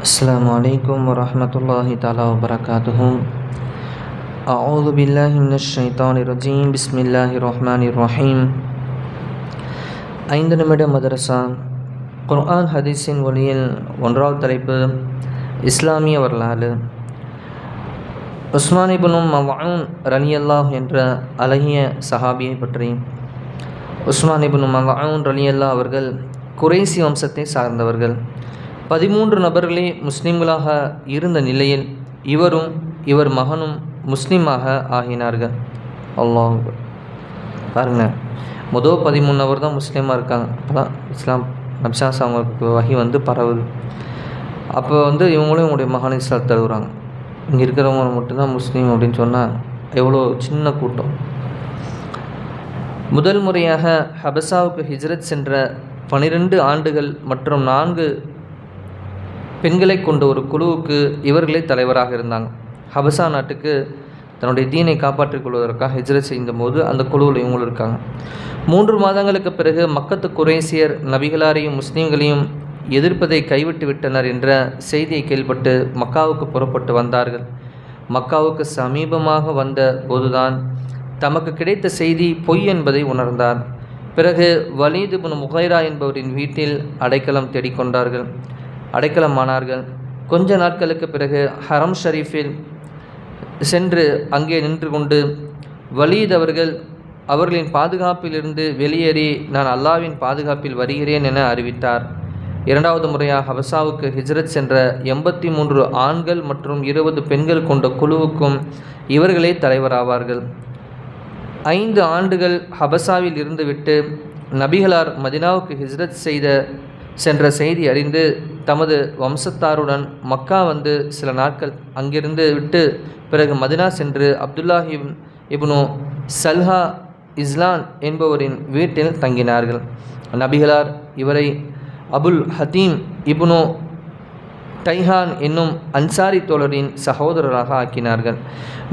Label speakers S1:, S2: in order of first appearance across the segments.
S1: السلام عليكم ورحمة الله تعالى وبركاته. أعوذ بالله من الشيطان الرجيم. بسم الله الرحمن الرحيم. 5 நிமிட மதரசா குர்ஆன் ஹதீஸின் ஒளியில் ஒன்றாவது தலைப்பு இஸ்லாமிய வரலாறு. உஸ்மான் இப்னு மவ்ஊன் ரலியல்லாஹு என்ற அழகிய சஹாபியை பற்றி. உஸ்மான் இப்னு மவ்ஊன் ரலியல்லாஹு அவர்கள் குறைசி வம்சத்தை சார்ந்தவர்கள். 13 நபர்களே முஸ்லீம்களாக இருந்த நிலையில் இவரும் இவர் மகனும் முஸ்லீமாக ஆகினார்கள். அல்லாஹ் பாருங்கள், முதல் 13 நபர் தான் முஸ்லீமாக இருக்காங்க. அப்போ தான் இஸ்லாம் நபிசாஸ் அவங்களுக்கு வகி பரவுது. அப்போ இவங்களும் இவங்களுடைய மகன் இஸ்லாம் தழுவுறாங்க. இங்கே இருக்கிறவங்க மட்டும்தான் முஸ்லீம் அப்படின்னு சொன்னால் எவ்வளோ சின்ன கூட்டம். முதல் முறையாக ஹபசாவுக்கு ஹிஜ்ரத் சென்ற 12 ஆண்டுகள் மற்றும் 4 பெண்களை கொண்ட ஒரு குழுவுக்கு இவர்களே தலைவராக இருந்தாங்க. ஹபசா நாட்டுக்கு தன்னுடைய தீனை காப்பாற்றிக் கொள்வதற்காக ஹிஜ்ரத் செய்யும்போது அந்த குழுவில் இவங்களும் இருக்காங்க. 3 மாதங்களுக்கு பிறகு மக்கத்து குறைசியர் நபிகளாரையும் முஸ்லீம்களையும் எதிர்ப்பதை கைவிட்டு விட்டனர் என்ற செய்தியை கேள்விப்பட்டு மக்காவுக்கு புறப்பட்டு வந்தார்கள். மக்காவுக்கு சமீபமாக வந்த போதுதான் தமக்கு கிடைத்த செய்தி பொய் என்பதை உணர்ந்தார். பிறகு வலீத் இப்னு முகைரா என்பவரின் வீட்டில் அடைக்கலமானார்கள். கொஞ்ச நாட்களுக்கு பிறகு ஹரம் ஷரீஃபில் சென்று அங்கே நின்று கொண்டு வலீத் அவர்களின் பாதுகாப்பிலிருந்து வெளியேறி நான் அல்லாவின் பாதுகாப்பில் வருகிறேன் என அறிவித்தார். 2வது முறையாக ஹபசாவுக்கு ஹிஜ்ரத் சென்ற 83 ஆண்கள் மற்றும் 20 பெண்கள் கொண்ட குழுவுக்கும் இவர்களே தலைவராவார்கள். 5 ஆண்டுகள் ஹபசாவில் இருந்துவிட்டு நபிகளார் மதினாவுக்கு ஹிஜ்ரத் சென்ற செய்தி அறிந்து தமது வம்சத்தாருடன் மக்கா சில நாட்கள் அங்கிருந்து விட்டு பிறகு மதினா சென்று அப்துல்லாஹ் இப்னு சல்ஹா இஸ்லான் என்பவரின் வீட்டில் தங்கினார்கள். நபிகளார் இவரை அபுல் ஹதீம் இப்னு தைஹான் என்னும் அன்சாரி தோழரின் சகோதரராக ஆக்கினார்கள்.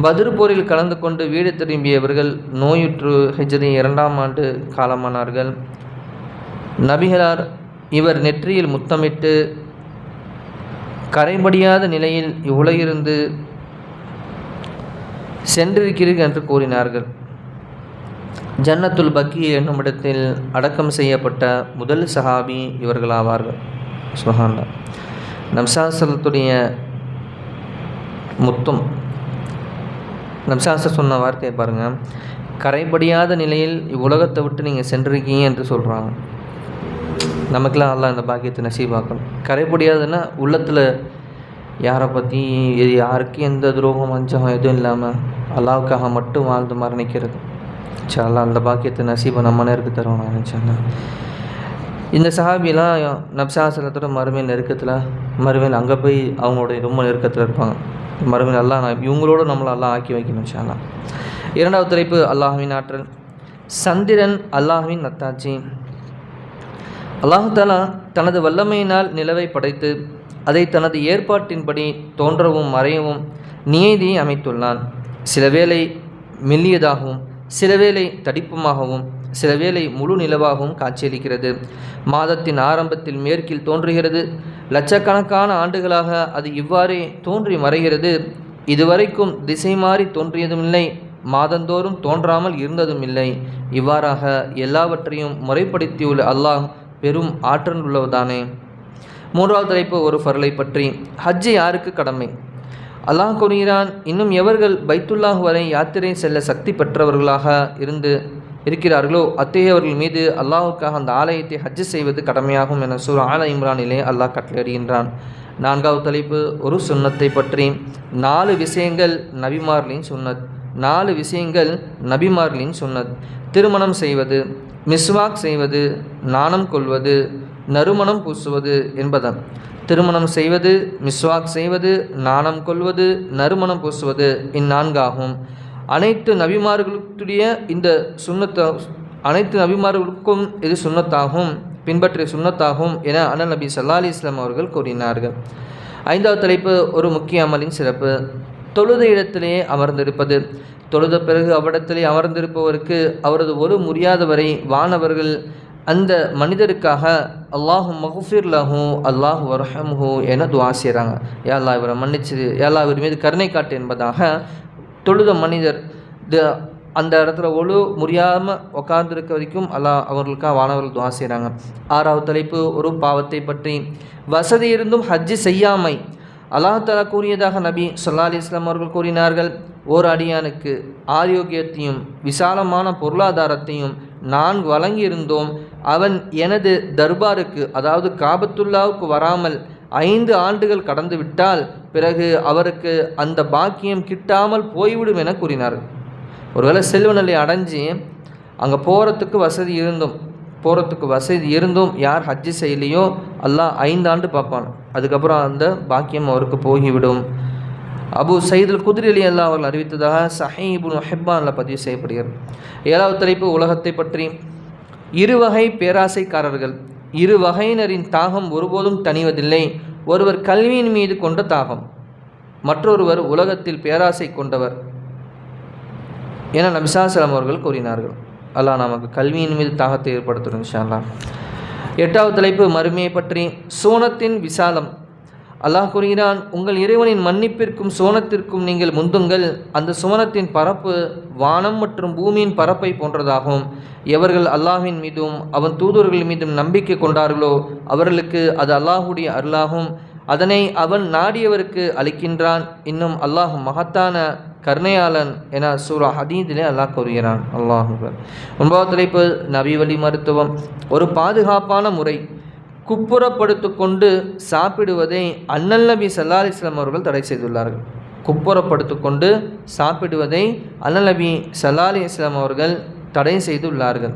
S1: பத்ர் போரில் கலந்து கொண்டு வீடு திரும்பியவர்கள் நோயுற்று ஹிஜ்ரி 2ஆம் ஆண்டு காலமானார்கள். நபிகளார் இவர் நெற்றியில் முத்தமிட்டு கரைபடியாத நிலையில் இவ்வுலகிருந்து சென்றிருக்கிறீர்கள் என்று கூறினார்கள். ஜன்னத்துல் பக்கி என்னும் இடத்தில் அடக்கம் செய்யப்பட்ட முதல் சஹாபி இவர்களாவார்கள். சுப்ஹானல்லாஹ். நபிசாசலத்துடைய முத்தம், நபிசாச சொன்ன வார்த்தையை பாருங்கள், கரைபடியாத நிலையில் இவ்வுலகத்தை விட்டு நீங்கள் சென்றிருக்கீங்க என்று சொல்கிறாங்க. நமக்கெல்லாம் அல்லாஹ் இந்த பாக்கியத்தை நசீபாக்கணும். கரைபடியாதுன்னா உள்ளத்தில் யாரை பற்றி யாருக்கும் எந்த துரோகம் வஞ்சகம் எதுவும் இல்லாமல் அல்லாவுக்காக மட்டும் வாழ்ந்து மரணிக்கிறது. இன்ஷா அந்த பாக்கியத்தை நசீபை நம்ம நேருக்கு தருவோம். நான் இன்ஷா இந்த சஹாபிலாம் நபிசாசலத்தோட மறுமையில் அங்கே போய் அவங்களுடைய ரொம்ப நெருக்கத்தில் இருப்பாங்க. மறுமையில் அல்லாஹ் இவங்களோட நம்மளை அல்லாஹ் ஆக்கி வைக்கணும் இன்ஷா அல்லாஹ். 2வது தலைப்பு அல்லாஹ்வின் ஆற்றல். சந்திரன் அல்லாஹ்வின் நத்தாட்சி. அல்லாஹ் தஆலா தனது வல்லமையினால் நிலவை படைத்து அதை தனது ஏற்பாட்டின்படி தோன்றவும் மறையவும் நியதியை அமைத்துள்ளான். சில வேளை மெல்லியதாகவும் சில வேளை தடிப்புமாகவும் சில வேளை முழு நிலவாகவும் காட்சியளிக்கிறது. மாதத்தின் ஆரம்பத்தில் மேற்கில் தோன்றுகிறது. லட்சக்கணக்கான ஆண்டுகளாக அது இவ்வாறே தோன்றி மறைகிறது. இதுவரைக்கும் திசை மாறி தோன்றியதும் இல்லை, மாதந்தோறும் தோன்றாமல் இருந்ததும் இல்லை. இவ்வாறாக எல்லாவற்றையும் முறைப்படுத்தியுள்ள அல்லாஹ் பெரும் ஆற்றல் உள்ளவதானே. 3வது தலைப்பு ஒரு ஃபர்லை பற்றி. ஹஜ்ஜு யாருக்கு கடமை? அல்லாஹ் கூறுகிறான், இன்னும் எவர்கள் பைத்துல்லாஹ் வரை யாத்திரை செல்ல சக்தி பெற்றவர்களாக இருக்கிறார்களோ அத்தகையவர்கள் மீது அல்லாஹுக்காக அந்த ஆலயத்தை ஹஜ்ஜு செய்வது கடமையாகும் என சூரா ஆல இம்ரானிலே அல்லாஹ் கட்டளையிடுகின்றான். 4வது தலைப்பு ஒரு சுன்னத்தை பற்றி. 4 விஷயங்கள் நபிமார்களின் சுன்னத். திருமணம் செய்வது, மிஸ்வாக் செய்வது, நாணம் கொள்வது, நறுமணம் பூசுவது என்பதன். திருமணம் செய்வது, மிஸ்வாக் செய்வது, நாணம் கொள்வது, நறுமணம் பூசுவது இந்நான்காகும். அனைத்து நபிமார்களுக்கும் இது சுன்னத்தாகும், பின்பற்றிய சுன்னத்தாகும் என அண்ணல் நபி ஸல்லல்லாஹு அலைஹி வஸல்லம் அவர்கள் கூறினார்கள். 5வது தலைப்பு ஒரு முக்கிய அமலின் சிறப்பு. தொழுத இடத்திலேயே அமர்ந்திருப்பது. தொழுத பிறகு அவ்விடத்திலே அமர்ந்திருப்பவருக்கு அவரது ஒரு முடியாதவரை வானவர்கள் அந்த மனிதருக்காக அல்லாஹு மஃபிர் லஹு அல்லாஹு வர்ஹம்ஹு என துஆ செய்கிறாங்க. யா அல்லாஹ் இவரை மன்னிச்சிரு, யா அல்லாஹ் இவர் மீது கருணை காட்டு என்பதாக தொழுத மனிதர் அந்த இடத்துல முடியாமல் உட்கார்ந்துருக்க வரைக்கும் அல்லாஹ் அவர்களுக்காக வானவர்கள் துஆ செய்கிறாங்க. 6வது தலைப்பு ஒரு பாவத்தை பற்றி. வசதி இருந்தும் ஹஜ்ஜு செய்யாமை. அல்லாஹ் தஆலா கூறியதாக நபி ஸல்லல்லாஹு அலைஹி வஸல்லம் அவர்கள் கூறினார்கள், ஓர் அடியானுக்கு ஆரோக்கியத்தையும் விசாலமான பொருளாதாரத்தையும் நான் வழங்கியிருந்தோம், அவன் எனது தர்பாருக்கு அதாவது காபத்துல்லாவுக்கு வராமல் 5 ஆண்டுகள் கடந்து விட்டால் பிறகு அவருக்கு அந்த பாக்கியம் கிட்டாமல் போய்விடும் என கூறினார்கள். ஒருவேளை செல்வ நிலை அடைஞ்சு அங்கே போகிறதுக்கு வசதி இருந்தும் யார் ஹஜ்ஜு செய்யலையோ அல்லாஹ் 5 ஆண்டு பார்ப்பான், அதுக்கப்புறம் அந்த பாக்கியம் அவருக்கு போய்விடும். அபு சயீதுல் குத்ரி ரலியல்லாஹு அவர்கள் அறிவித்ததாக ஸஹீஹ் இப்னு ஹிப்பானில் பதிவு செய்யப்படுகிறது. 7வது தலைப்பு உலகத்தை பற்றி. 2 வகை பேராசைக்காரர்கள். 2 வகையினரின் தாகம் ஒருபோதும் தணிவதில்லை. ஒருவர் கல்வியின் மீது கொண்ட தாகம், மற்றொருவர் உலகத்தில் பேராசை கொண்டவர் என நபி ஸல்லல்லாஹு அலைஹி வஸல்லம் அவர்கள் கூறினார்கள். அல்லாஹ் நமக்கு கல்வியின் மீது தாகத்தை ஏற்படுத்தணும் இன்ஷா அல்லாஹ். 8வது தலைப்பு மறுமையை பற்றி. சோனத்தின் விசாலம். அல்லாஹ் கூறுகிறான், உங்கள் இறைவனின் மன்னிப்பிற்கும் சோனத்திற்கும் நீங்கள் முந்துங்கள். அந்த சோனத்தின் பரப்பு வானம் மற்றும் பூமியின் பரப்பை போன்றதாகும். எவர்கள் அல்லாஹ்வின் மீதும் அவன் தூதர்கள் மீதும் நம்பிக்கை கொண்டார்களோ அவர்களுக்கு அது அல்லாஹுடைய அருளாகும். அதனை அவன் நாடியவருக்கு அளிக்கின்றான். இன்னும் அல்லாஹ் மகத்தான கருணையாளன் என சூரா ஹதீதிலே அல்லாஹ் கூறுகிறான். அல்லாஹ். 9வது தலைப்பு நபி வழி மருத்துவம். ஒரு பாதுகாப்பான முறை. குப்புறப்படுத்து கொண்டு சாப்பிடுவதை அண்ணல் நபி ஸல்லல்லாஹு அலைஹி வஸல்லம் அவர்கள் தடை செய்துள்ளார்கள். குப்புறப்படுத்து கொண்டு சாப்பிடுவதை அண்ணல் நபி ஸல்லல்லாஹு அலைஹி வஸல்லம் அவர்கள் தடை செய்துள்ளார்கள்.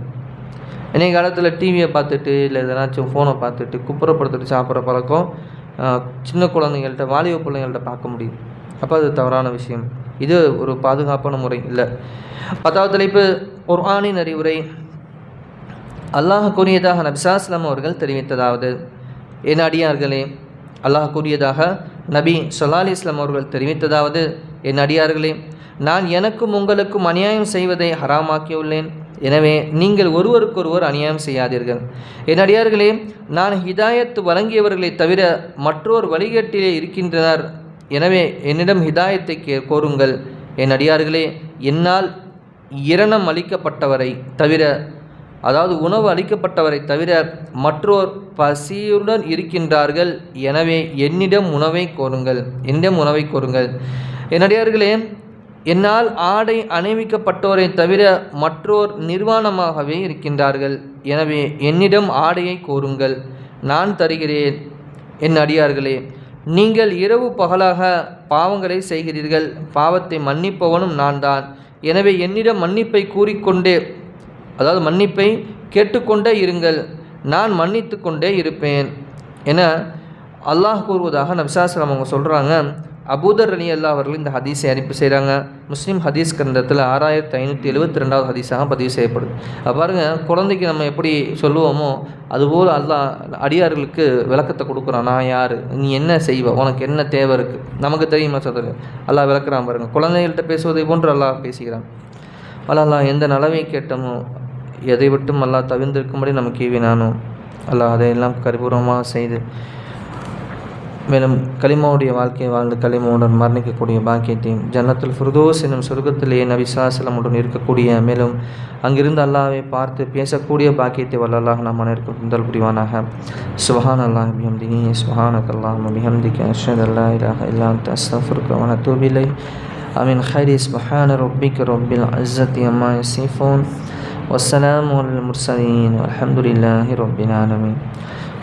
S1: இன்றைய காலத்தில் டிவியை பார்த்துட்டு இல்லை எதனாச்சும் ஃபோனை பார்த்துட்டு குப்புறப்படுத்திட்டு சாப்பிட்ற பழக்கம் சின்ன குழந்தைங்கள்ட்ட வாலிப பிள்ளைங்கள்ட்ட பார்க்க முடியும். அப்போ அது தவறான விஷயம். இது ஒரு பாதுகாப்பான முறை இல்லை. 10வது தலைப்பு குர்ஆனின் அறிவுரை. அல்லாஹ் கூறியதாக நபி ஸல்லல்லாஹு அலைஹி வஸல்லம் அவர்கள் தெரிவித்ததாவது, என் அடியார்களே, அல்லாஹ் கூறியதாக நபி ஸல்லல்லாஹு அலைஹி வஸல்லம் அவர்கள் தெரிவித்ததாவது, என் அடியார்களே, நான் எனக்கும் உங்களுக்கும் அநியாயம் செய்வதை ஹராமாக்கியுள்ளேன். எனவே நீங்கள் ஒருவருக்கொருவர் அநியாயம் செய்யாதீர்கள். என் அடியார்களே, நான் ஹிதாயத்து வழங்கியவர்களை தவிர மற்றொரு வழிகேட்டிலே இருக்கின்றனர். எனவே என்னிடம் ஹிதாயத்தை கோருங்கள். என் அடியார்களே, என்னால் இரணம் அளிக்கப்பட்டவரை தவிர, அதாவது உணவு அளிக்கப்பட்டவரை தவிர மற்றோர் பசியுடன் இருக்கின்றார்கள். எனவே என்னிடம் உணவை கோருங்கள். என் அடியார்களே, என்னால் ஆடை அணிவிக்கப்பட்டோரை தவிர மற்றோர் நிர்வாணமாகவே இருக்கின்றார்கள். எனவே என்னிடம் ஆடையை கோருங்கள், நான் தருகிறேன். என் அடியார்களே, நீங்கள் இரவு பகலாக பாவங்களை செய்கிறீர்கள். பாவத்தை மன்னிப்பவனும் நான் தான். எனவே என்னிடம் மன்னிப்பை கூறிக்கொண்டே, அதாவது மன்னிப்பை கேட்டுக்கொண்டே இருங்கள், நான் மன்னித்து கொண்டே இருப்பேன் என அல்லாஹ் கூறுவதாக நபி ஸல்லல்லாஹு அலைஹி வஸல்லம் அவங்க சொல்கிறாங்க. அபூதர் ரலியல்லாஹு அவர்கள் இந்த ஹதீஸை அறிவிப்பு செய்கிறாங்க. முஸ்லீம் ஹதீஸ் கிரந்தத்தில் 6572வது ஹதீஸாக பதிவு செய்யப்படுது. பாருங்கள், குழந்தைக்கு நம்ம எப்படி சொல்லுவோமோ அதுபோல் அல்லாஹ் அடியார்களுக்கு விளக்கத்தை கொடுக்குறான். நான் யார், நீ என்ன செய்வ, உனக்கு என்ன தேவை இருக்குது, நமக்கு தெரியுமா சொல்கிறது. அல்லாஹ் விளக்குறான் பாருங்கள். குழந்தைகள்கிட்ட பேசுவதை போன்று அல்லாஹ் பேசுகிறான். அல்லாஹ் எந்த நலவை கேட்டமோ எதை விட்டும் அல்லாஹ் தவிர்ந்திருக்கும்படி நமக்கு ஈவினானோ அல்லாஹ் அதையெல்லாம் கரிபூர்வமாக செய்து மேலும் கலிமாவுடைய வாழ்க்கையை வாழ்ந்து கலிமாவுடன் மரணிக்கக்கூடிய பாக்கியத்தையும் ஜன்னத்துல் ஃபிர்தௌஸ் என்னும் சொர்க்கத்திலேயே நபி ஸல்லல்லாஹு அலைஹி வஸல்லம் உடன் இருக்கக்கூடிய, மேலும் அங்கிருந்து அல்லாஹ்வை பார்த்து பேசக்கூடிய பாக்கியத்தை வல்ல அல்லாஹ் நம் அனைவருக்கும் தந்தல் புரிவானாக. சுப்ஹானல்லாஹி பிஹம்திஹி சுப்ஹானக்கல்லாஹும்ம பிஹம்திக அஷ்ஹது அல்லா இலாஹ இல்லா அன்த அஸ்தக்ஃபிருக வ அத்தூபு இலைக். ஆமீன். ஹைரி சுப்ஹான ரப்பிக ரப்பில் இஸ்ஸத்தி அம்மா யசிஃபூன் வஸ்ஸலாமு அலல் முர்ஸலீன் வல்ஹம்துலில்லாஹி ரப்பில் ஆலமீன்.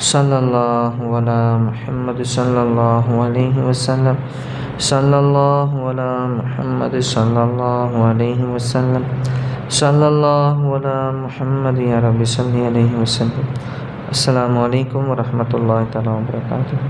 S1: ஸல்லல்லாஹு அலா முஹம்மது ஸல்லல்லாஹு அலைஹி வஸல்லம். ஸல்லல்லாஹு அலா முஹம்மது ஸல்லல்லாஹு அலைஹி வஸல்லம். ஸல்லல்லாஹு அலா முஹம்மது யா ரப்பி ஸல்லி அலைஹி வஸல்லம். அஸ்ஸலாமு அலைக்கும் வரஹ்மத்துல்லாஹி தஆலா வபரகாத்துஹு.